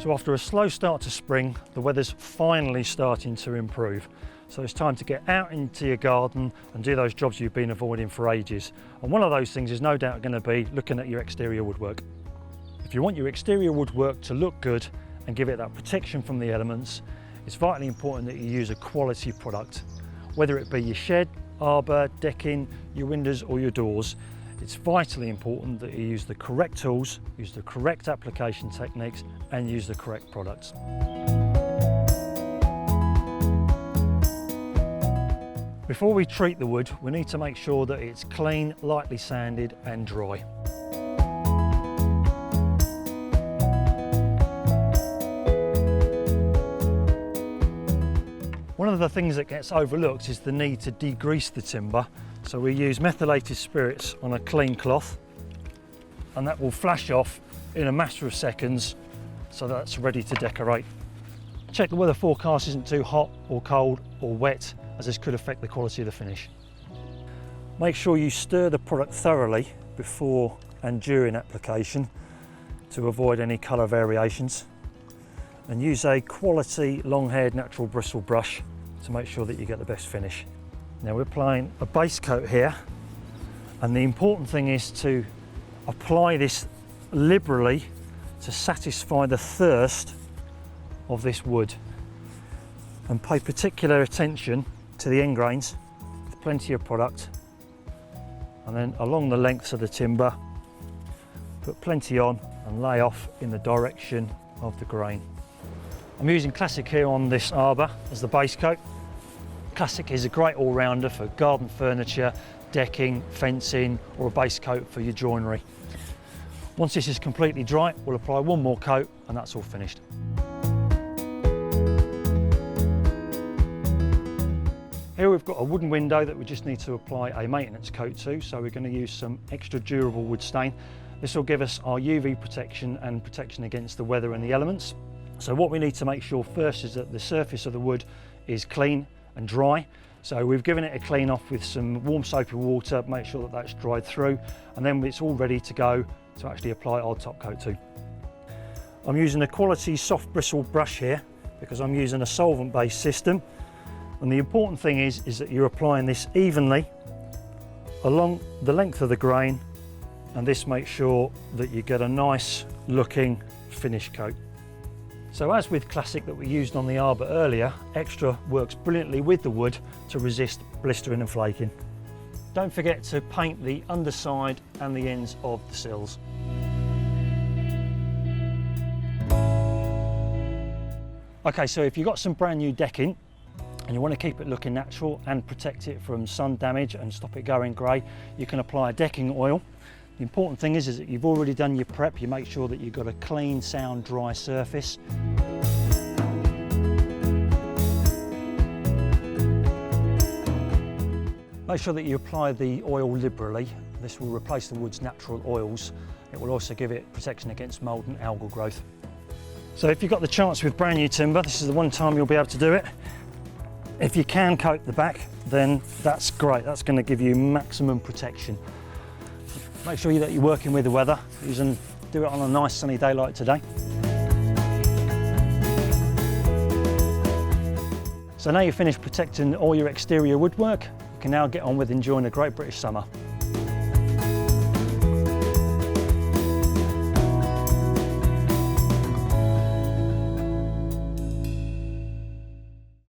So after a slow start to spring, the weather's finally starting to improve. So it's time to get out into your garden and do those jobs you've been avoiding for ages. And one of those things is no doubt going to be looking at your exterior woodwork. If you want your exterior woodwork to look good and give it that protection from the elements, it's vitally important that you use a quality product. Whether it be your shed, arbour, decking, your windows or your doors, it's vitally important that you use the correct tools, use the correct application techniques and use the correct products. Before we treat the wood, we need to make sure that it's clean, lightly sanded and dry. One of the things that gets overlooked is the need to degrease the timber. So we use methylated spirits on a clean cloth and that will flash off in a matter of seconds so that's ready to decorate. Check the weather forecast isn't too hot or cold or wet, as this could affect the quality of the finish. Make sure you stir the product thoroughly before and during application to avoid any colour variations, and use a quality long-haired natural bristle brush to make sure that you get the best finish. Now we're applying a base coat here, and the important thing is to apply this liberally to satisfy the thirst of this wood, and pay particular attention to the end grains with plenty of product, and then along the lengths of the timber put plenty on and lay off in the direction of the grain. I'm using Classic here on this arbour as the base coat. Classic is a great all-rounder for garden furniture, decking, fencing or a base coat for your joinery. Once this is completely dry, we'll apply one more coat and that's all finished. Here we've got a wooden window that we just need to apply a maintenance coat to, so we're going to use some extra durable wood stain. This will give us our UV protection and protection against the weather and the elements. So what we need to make sure first is that the surface of the wood is clean and dry. So we've given it a clean off with some warm soapy water, make sure that that's dried through, and then it's all ready to go to actually apply our top coat to. I'm using a quality soft bristle brush here because I'm using a solvent-based system, and the important thing is that you're applying this evenly along the length of the grain, and this makes sure that you get a nice looking finish coat. So as with Classic that we used on the arbour earlier, Extra works brilliantly with the wood to resist blistering and flaking. Don't forget to paint the underside and the ends of the sills. Okay, so if you've got some brand new decking and you want to keep it looking natural and protect it from sun damage and stop it going grey, you can apply a decking oil. The important thing is that you've already done your prep. You make sure that you've got a clean, sound, dry surface. Make sure that you apply the oil liberally. This will replace the wood's natural oils. It will also give it protection against mould and algal growth. So if you've got the chance with brand new timber, this is the one time you'll be able to do it. If you can coat the back, then that's great. That's going to give you maximum protection. Make sure that you're working with the weather. Do it on a nice sunny day like today. So now you've finished protecting all your exterior woodwork, you can now get on with enjoying a great British summer.